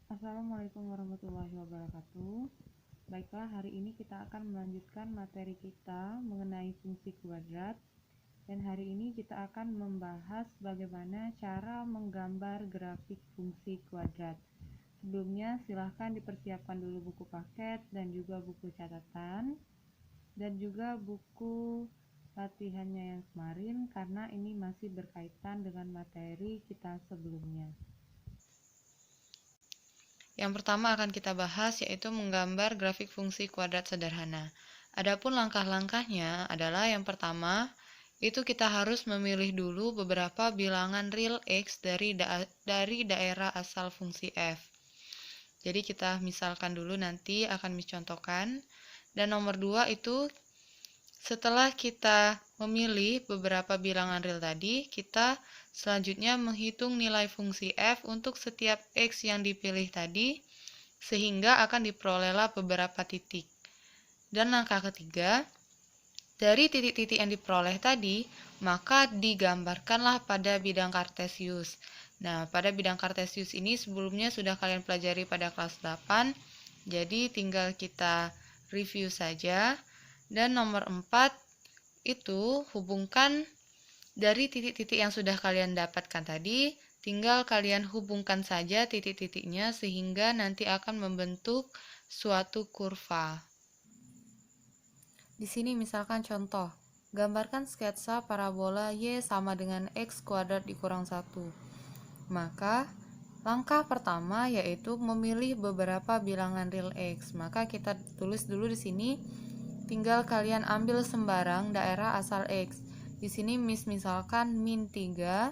Assalamualaikum warahmatullahi wabarakatuh. Baiklah, hari ini kita akan melanjutkan materi kita mengenai fungsi kuadrat. Dan hari ini kita akan membahas bagaimana cara menggambar grafik fungsi kuadrat. Sebelumnya silahkan dipersiapkan dulu buku paket dan juga buku catatan dan juga buku latihannya yang kemarin, karena ini masih berkaitan dengan materi kita sebelumnya. Yang pertama akan kita bahas yaitu menggambar grafik fungsi kuadrat sederhana. Adapun langkah-langkahnya adalah yang pertama, itu kita harus memilih dulu beberapa bilangan real X dari daerah asal fungsi f. Jadi kita misalkan dulu, nanti akan mencontohkan. Dan nomor 2 itu setelah kita memilih beberapa bilangan real tadi, kita selanjutnya menghitung nilai fungsi f untuk setiap x yang dipilih tadi, sehingga akan diperolehlah beberapa titik. Dan langkah ketiga, dari titik-titik yang diperoleh tadi, maka digambarkanlah pada bidang kartesius. Nah, pada bidang kartesius ini sebelumnya sudah kalian pelajari pada kelas 8, jadi tinggal kita review saja. Dan nomor 4, itu hubungkan dari titik-titik yang sudah kalian dapatkan tadi, tinggal kalian hubungkan saja titik-titiknya sehingga nanti akan membentuk suatu kurva. Di sini misalkan contoh, gambarkan sketsa parabola Y sama dengan X kuadrat dikurang 1. Maka, langkah pertama yaitu memilih beberapa bilangan real X. Maka kita tulis dulu di sini, tinggal kalian ambil sembarang daerah asal X. Di sini misalkan min 3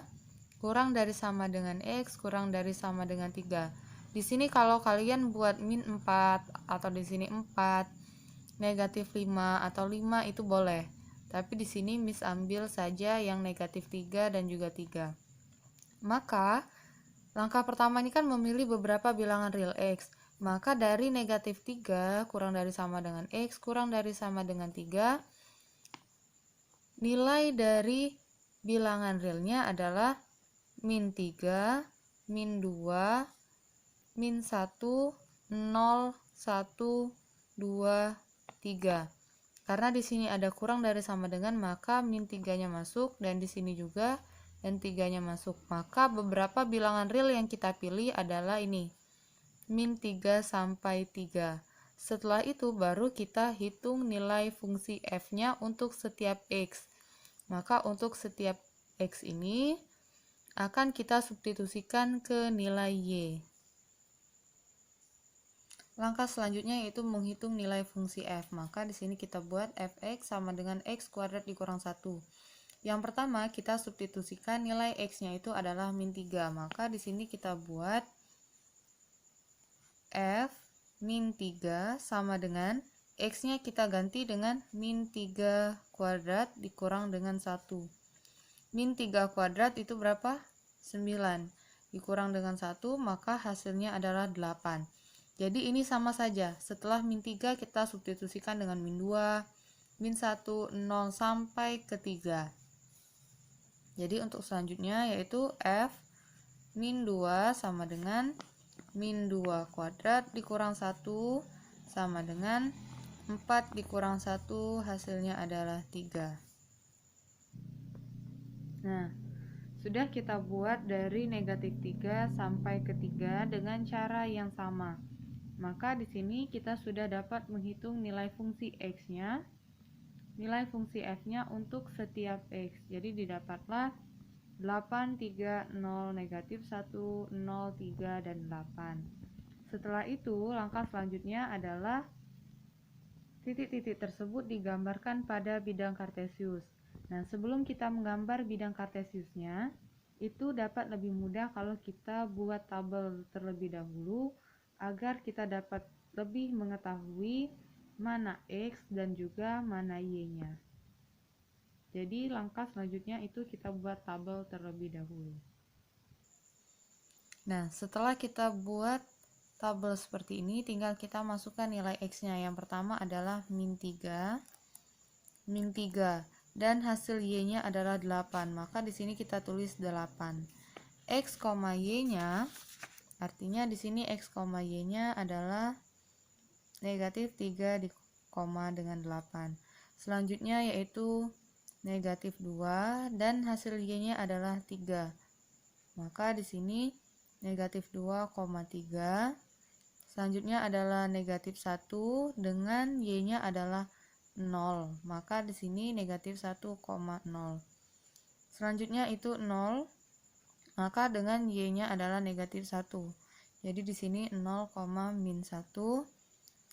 kurang dari sama dengan X kurang dari sama dengan 3. Di sini kalau kalian buat min 4 atau di sini 4, negatif 5 atau 5 itu boleh. Tapi di sini ambil saja yang negatif 3 dan juga 3. Maka langkah pertama ini kan memilih beberapa bilangan real X. Maka dari negatif 3 kurang dari sama dengan X kurang dari sama dengan 3, nilai dari bilangan realnya adalah min 3, min 2, min 1, 0, 1, 2, 3. Karena di sini ada kurang dari sama dengan, maka min 3-nya masuk, dan di sini juga dan 3-nya masuk. Maka beberapa bilangan real yang kita pilih adalah ini, min 3 sampai 3. Setelah itu baru kita hitung nilai fungsi f-nya untuk setiap x. Maka untuk setiap x ini akan kita substitusikan ke nilai y. Langkah selanjutnya yaitu menghitung nilai fungsi f. Maka di sini kita buat fx sama dengan x kuadrat dikurang 1. Yang pertama kita substitusikan nilai x-nya itu adalah min 3. Maka di sini kita buat f min 3 sama dengan x-nya kita ganti dengan min 3 kuadrat dikurang dengan 1. Min 3 kuadrat itu berapa? 9. Dikurang dengan 1, maka hasilnya adalah 8. Jadi ini sama saja. Setelah min 3 kita substitusikan dengan min 2, min 1, 0 sampai ke 3. Jadi untuk selanjutnya yaitu f min 2 sama dengan min 2 kuadrat dikurang 1 sama dengan 4 dikurang 1, hasilnya adalah 3. Nah, sudah kita buat dari negatif 3 sampai ke 3 dengan cara yang sama. Maka di sini kita sudah dapat menghitung nilai fungsi x-nya, nilai fungsi f-nya untuk setiap x. Jadi didapatlah 8, 3, 0, negatif 1, 0, 3, dan 8. Setelah itu, langkah selanjutnya adalah titik-titik tersebut digambarkan pada bidang kartesius. Nah, sebelum kita menggambar bidang kartesiusnya, itu dapat lebih mudah kalau kita buat tabel terlebih dahulu, agar kita dapat lebih mengetahui mana x dan juga mana y-nya. Jadi langkah selanjutnya itu kita buat tabel terlebih dahulu. Nah, setelah kita buat tabel seperti ini, tinggal kita masukkan nilai x-nya. Yang pertama adalah min 3, dan hasil y-nya adalah 8. Maka di sini kita tulis 8. X, y-nya Artinya di sini X, Y-nya adalah negatif 3 di koma dengan 8. Selanjutnya yaitu negatif 2 dan hasil Y-nya adalah 3. Maka di sini negatif 2,3. Selanjutnya adalah negatif 1 dengan Y-nya adalah 0. Maka di sini negatif 1,0. Selanjutnya itu 0, maka dengan Y-nya adalah negatif 1. Jadi di sini 0, min 1.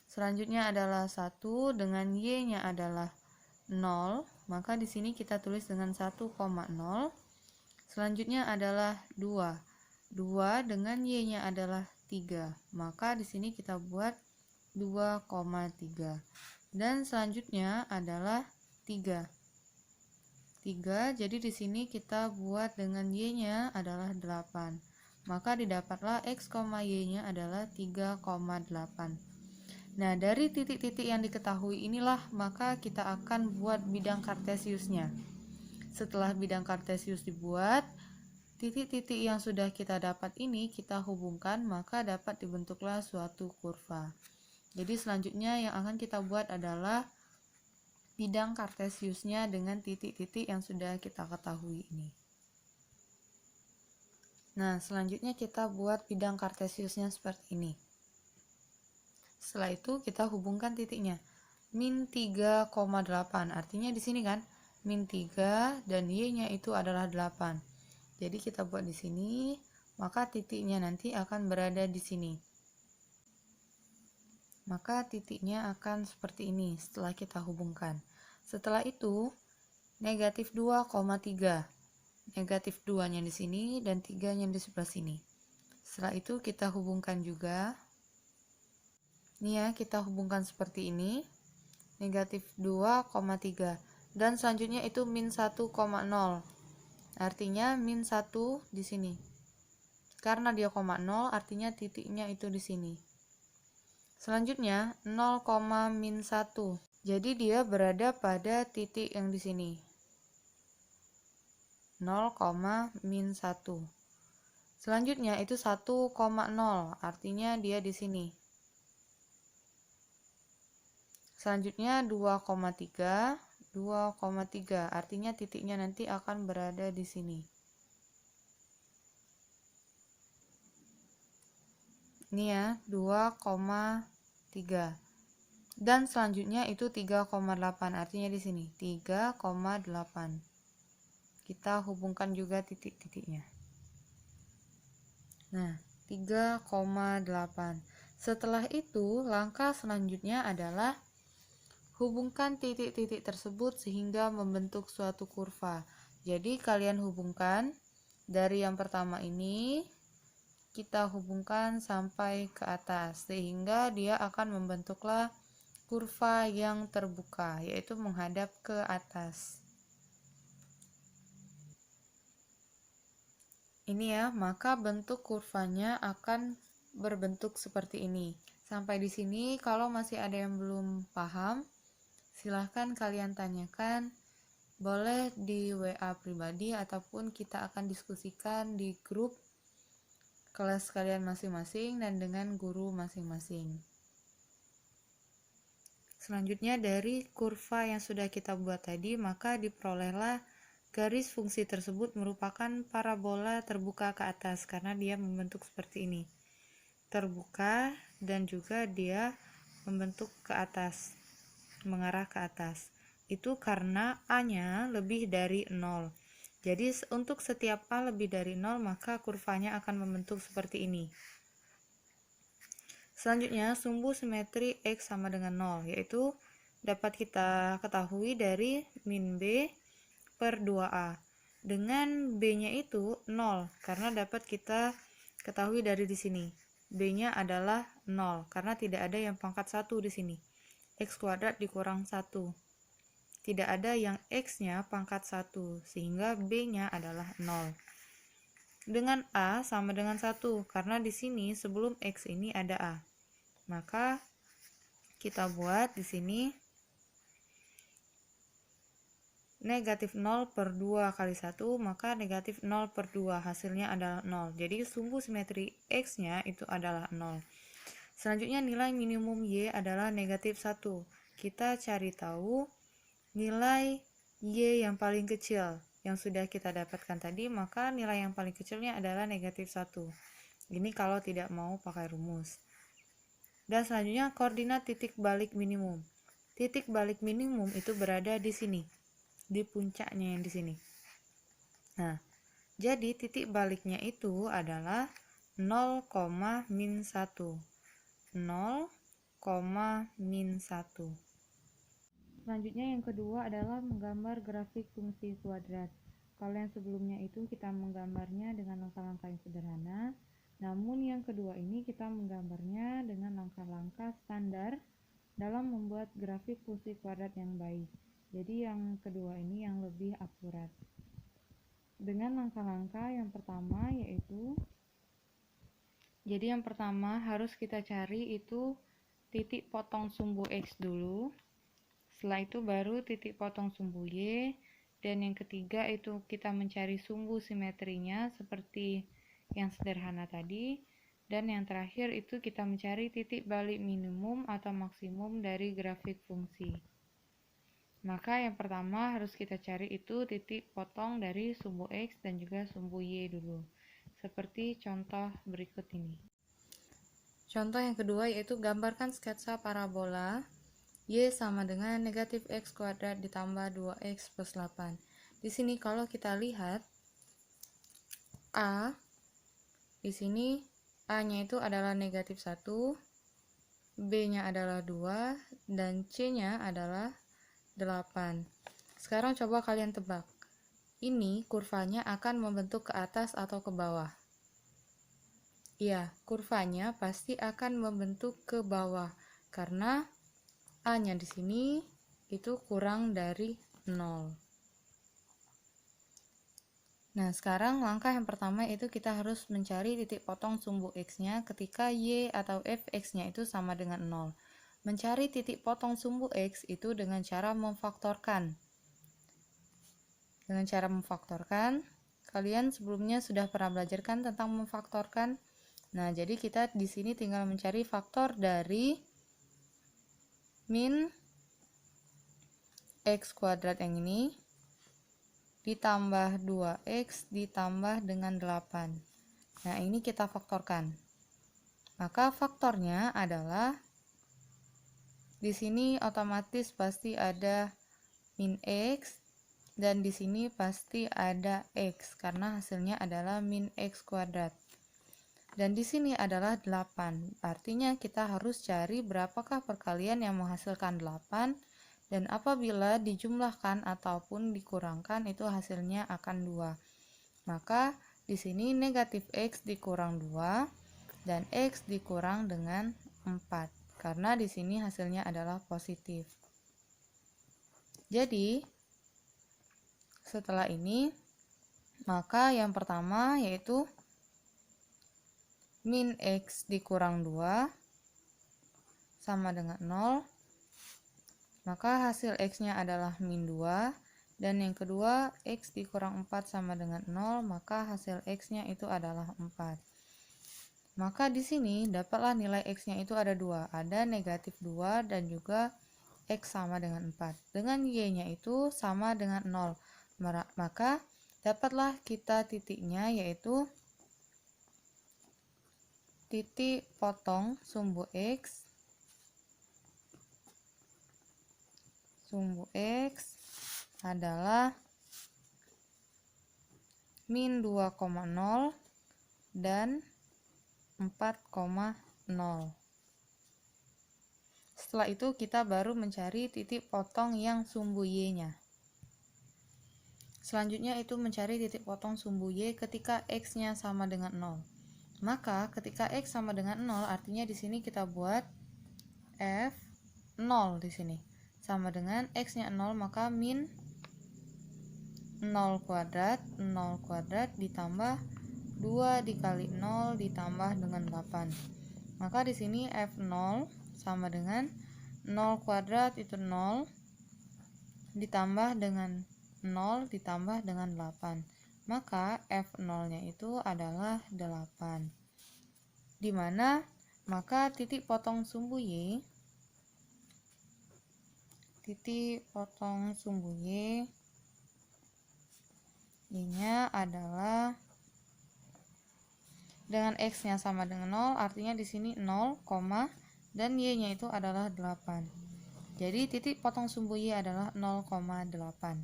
Selanjutnya adalah 1 dengan Y-nya adalah 0, maka di sini kita tulis dengan 1,0. Selanjutnya adalah 2. 2 dengan Y-nya adalah 3. Maka di sini kita buat 2,3. Dan selanjutnya adalah 3. 3, jadi di sini kita buat dengan Y-nya adalah 8. Maka didapatlah X, Y-nya adalah 3,8. Nah, dari titik-titik yang diketahui inilah maka kita akan buat bidang kartesiusnya. Setelah bidang kartesius dibuat, titik-titik yang sudah kita dapat ini kita hubungkan, maka dapat dibentuklah suatu kurva. Jadi selanjutnya yang akan kita buat adalah bidang kartesiusnya dengan titik-titik yang sudah kita ketahui ini. Nah, selanjutnya kita buat bidang kartesiusnya seperti ini. Setelah itu kita hubungkan titiknya. Min 3,8, artinya di sini kan min 3 dan Y-nya itu adalah 8. Jadi kita buat di sini, maka titiknya nanti akan berada di sini. Maka titiknya akan seperti ini setelah kita hubungkan. Setelah itu negatif 2,3. Negatif 2-nya di sini dan 3-nya di sebelah sini. Setelah itu kita hubungkan juga. Ini ya, kita hubungkan seperti ini. Negatif 2,3. Dan selanjutnya itu min 1,0. Artinya min 1 di sini. Karena dia 0, artinya titiknya itu di sini. Selanjutnya 0, min 1. Jadi dia berada pada titik yang di sini. 0, min 1. Selanjutnya itu 1,0, artinya dia di sini. Selanjutnya 2,3, 2,3, artinya titiknya nanti akan berada di sini. Ini ya, 2,3. Dan selanjutnya itu 3,8, artinya di sini 3,8. Kita hubungkan juga titik-titiknya. Nah, 3,8. Setelah itu, langkah selanjutnya adalah hubungkan titik-titik tersebut sehingga membentuk suatu kurva. Jadi kalian hubungkan dari yang pertama ini, kita hubungkan sampai ke atas sehingga dia akan membentuklah kurva yang terbuka, yaitu menghadap ke atas. Ini ya, maka bentuk kurvanya akan berbentuk seperti ini. Sampai di sini kalau masih ada yang belum paham, silahkan kalian tanyakan, boleh di WA pribadi ataupun kita akan diskusikan di grup kelas kalian masing-masing dan dengan guru masing-masing. Selanjutnya dari kurva yang sudah kita buat tadi, maka diperolehlah garis fungsi tersebut merupakan parabola terbuka ke atas karena dia membentuk seperti ini. Terbuka dan juga dia membentuk ke atas, mengarah ke atas. Itu karena A-nya lebih dari 0. Jadi untuk setiap A lebih dari 0, maka kurvanya akan membentuk seperti ini. Selanjutnya, sumbu simetri X sama dengan 0, yaitu dapat kita ketahui dari min B per 2A. Dengan B-nya itu 0, karena dapat kita ketahui dari di sini. B-nya adalah 0, karena tidak ada yang pangkat 1 di sini. X kuadrat dikurang 1. Tidak ada yang X-nya pangkat 1, sehingga B-nya adalah 0. Dengan A sama dengan 1, karena di sini sebelum X ini ada A. Maka kita buat di sini negatif 0 per 2 kali 1, maka negatif 0 per 2 hasilnya adalah 0. Jadi sumbu simetri X-nya itu adalah 0. Selanjutnya nilai minimum Y adalah negatif 1. Kita cari tahu nilai Y yang paling kecil yang sudah kita dapatkan tadi, maka nilai yang paling kecilnya adalah negatif 1. Ini kalau tidak mau pakai rumus. Dan selanjutnya koordinat titik balik minimum. Titik balik minimum itu berada di sini, di puncaknya yang di sini. Nah, jadi titik baliknya itu adalah 0, min 1. 0, min 1. Selanjutnya yang kedua adalah menggambar grafik fungsi kuadrat. Kalau yang sebelumnya itu kita menggambarnya dengan langkah-langkah yang sederhana, namun yang kedua ini kita menggambarnya dengan langkah-langkah standar dalam membuat grafik fungsi kuadrat yang baik. Jadi yang kedua ini yang lebih akurat. Dengan langkah-langkah yang pertama yaitu, jadi yang pertama harus kita cari itu titik potong sumbu X dulu. Setelah itu baru titik potong sumbu Y, dan yang ketiga itu kita mencari sumbu simetrinya seperti yang sederhana tadi, dan yang terakhir itu kita mencari titik balik minimum atau maksimum dari grafik fungsi. Maka yang pertama harus kita cari itu titik potong dari sumbu X dan juga sumbu Y dulu, seperti contoh berikut ini. Contoh yang kedua yaitu gambarkan sketsa parabola Y sama dengan negatif X kuadrat ditambah 2X plus 8. Di sini kalau kita lihat A, di sini A-nya itu adalah negatif 1, B-nya adalah 2, dan C-nya adalah 8. Sekarang coba kalian tebak, ini kurvanya akan membentuk ke atas atau ke bawah? Iya, kurvanya pasti akan membentuk ke bawah, karena A-nya di sini itu kurang dari 0. Nah, sekarang langkah yang pertama itu kita harus mencari titik potong sumbu X-nya ketika Y atau Fx-nya itu sama dengan 0. Mencari titik potong sumbu X itu dengan cara memfaktorkan. Dengan cara memfaktorkan, kalian sebelumnya sudah pernah belajar kan tentang memfaktorkan? Nah, jadi kita di sini tinggal mencari faktor dari min X kuadrat yang ini ditambah 2X ditambah dengan 8. Nah, ini kita faktorkan. Maka faktornya adalah di sini otomatis pasti ada min X dan di sini pasti ada X karena hasilnya adalah min X kuadrat. Dan di sini adalah 8. Artinya kita harus cari berapakah perkalian yang menghasilkan 8. Dan apabila dijumlahkan ataupun dikurangkan itu hasilnya akan 2. Maka di sini negatif X dikurang 2 dan X dikurang dengan 4. Karena di sini hasilnya adalah positif. Jadi setelah ini maka yang pertama yaitu min X dikurang 2 sama dengan 0. Maka hasil X-nya adalah min 2, dan yang kedua X dikurang 4 sama dengan 0, maka hasil X-nya itu adalah 4. Maka di sini dapatlah nilai X-nya itu ada 2, ada negatif 2 dan juga X sama dengan 4. Dengan Y-nya itu sama dengan 0, maka dapatlah kita titiknya yaitu titik potong sumbu X. Sumbu X adalah min 2,0 dan 4,0. Setelah itu kita baru mencari titik potong yang sumbu Y-nya. Selanjutnya itu mencari titik potong sumbu Y ketika X-nya sama dengan 0. Maka ketika X sama dengan 0 artinya di sini kita buat F 0 di sini. Sama dengan X-nya 0, maka min 0 kuadrat ditambah 2 dikali 0 ditambah dengan 8. Maka di sini F0 sama dengan 0 kuadrat itu 0 ditambah dengan 0 ditambah dengan 8. Maka F0-nya itu adalah 8. Dimana maka titik potong sumbu Y Y-nya adalah dengan X-nya sama dengan 0, artinya di sini 0, dan Y-nya itu adalah 8. Jadi titik potong sumbu Y adalah 0,8.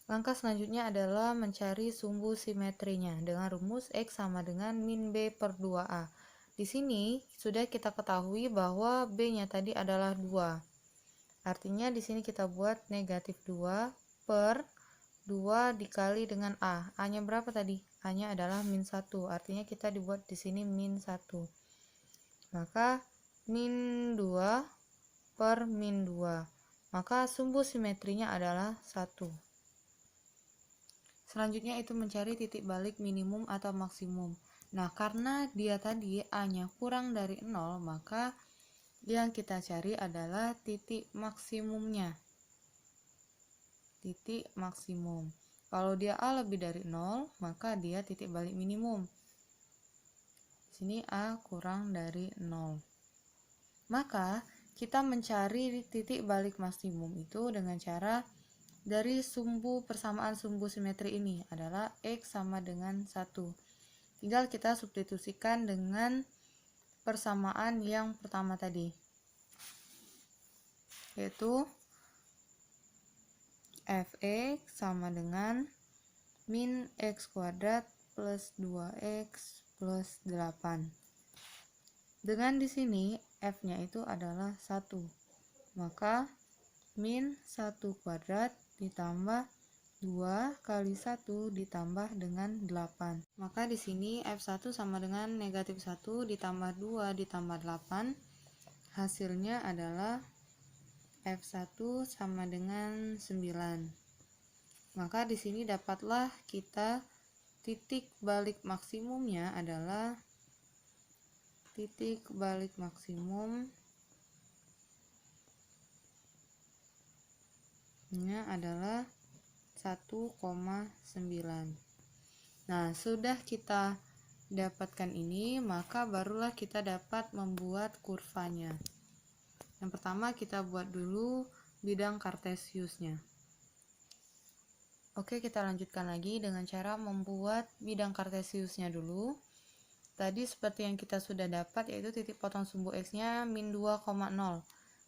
Langkah selanjutnya adalah mencari sumbu simetrinya dengan rumus X sama dengan min B per 2A. Di sini sudah kita ketahui bahwa B-nya tadi adalah 2. Artinya di sini kita buat negatif 2 per 2 dikali dengan A. A-nya berapa tadi? A-nya adalah min 1. Artinya kita dibuat di sini min 1. Maka min 2 per min 2. Maka sumbu simetrinya adalah 1. Selanjutnya itu mencari titik balik minimum atau maksimum. Nah, karena dia tadi A-nya kurang dari 0, maka yang kita cari adalah titik maksimumnya. Titik maksimum. Kalau dia A lebih dari 0, maka dia titik balik minimum. Di sini A kurang dari 0. Maka kita mencari titik balik maksimum itu dengan cara dari persamaan sumbu simetri ini adalah X sama dengan 1. Tinggal kita substitusikan dengan persamaan yang pertama tadi, yaitu Fx sama dengan min X kuadrat plus 2X plus 8. Dengan di sini F-nya itu adalah 1. Maka min 1 kuadrat ditambah 2 kali 1 ditambah dengan 8. Maka di sini F1 sama dengan negatif 1 ditambah 2 ditambah 8. Hasilnya adalah F1 sama dengan 9. Maka di sini dapatlah kita titik balik maksimumnya adalah titik balik maksimumnya adalah 1,9. Nah, sudah kita dapatkan ini, maka barulah kita dapat membuat kurvanya. Yang pertama kita buat dulu bidang kartesiusnya. Oke, kita lanjutkan lagi dengan cara membuat bidang kartesiusnya dulu. Tadi seperti yang kita sudah dapat, yaitu titik potong sumbu X-nya min 2,0.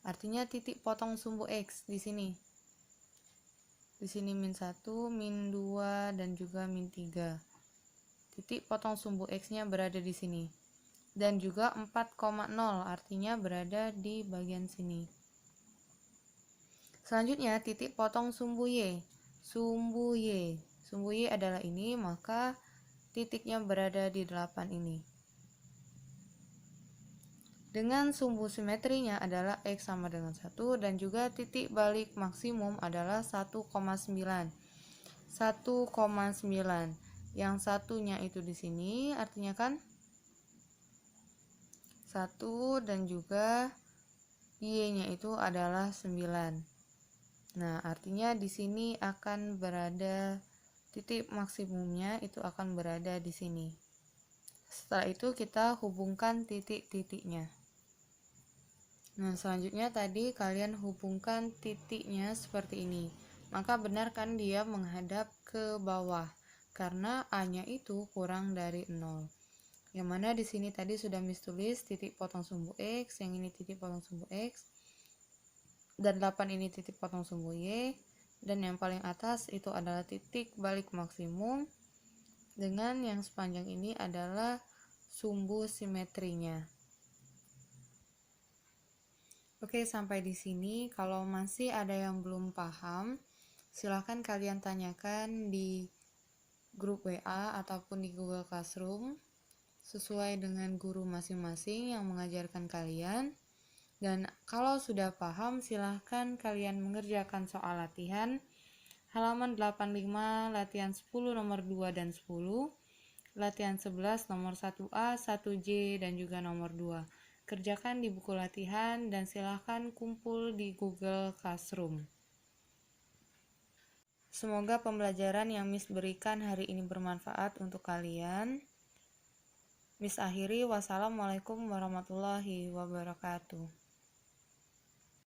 Artinya titik potong sumbu X di sini. Di sini min 1, min 2, dan juga min 3. Titik potong sumbu X-nya berada di sini. Dan juga 4,0, artinya berada di bagian sini. Selanjutnya, titik potong sumbu Y. Sumbu Y adalah ini, maka titiknya berada di 8 ini. Dengan sumbu simetrinya adalah X sama dengan 1, dan juga titik balik maksimum adalah 1,9. 1,9. Yang satunya itu di sini, artinya kan 1, dan juga Y-nya itu adalah 9. Nah, artinya di sini akan berada titik maksimumnya itu akan berada di sini. Setelah itu kita hubungkan titik-titiknya. Nah, selanjutnya tadi kalian hubungkan titiknya seperti ini. Maka benar kan dia menghadap ke bawah karena A-nya itu kurang dari 0. Yang mana di sini tadi sudah tulis titik potong sumbu X, yang ini titik potong sumbu X, dan 8 ini titik potong sumbu Y. Dan yang paling atas itu adalah titik balik maksimum, dengan yang sepanjang ini adalah sumbu simetrinya. Oke, sampai di sini. Kalau masih ada yang belum paham, silahkan kalian tanyakan di grup WA ataupun di Google Classroom sesuai dengan guru masing-masing yang mengajarkan kalian. Dan kalau sudah paham, silahkan kalian mengerjakan soal latihan halaman 85, latihan 10 nomor 2 dan 10, latihan 11 nomor 1A, 1J, dan juga nomor 2. Kerjakan di buku latihan dan silahkan kumpul di Google Classroom. Semoga pembelajaran yang Miss berikan hari ini bermanfaat untuk kalian. Miss akhiri, wassalamualaikum warahmatullahi wabarakatuh.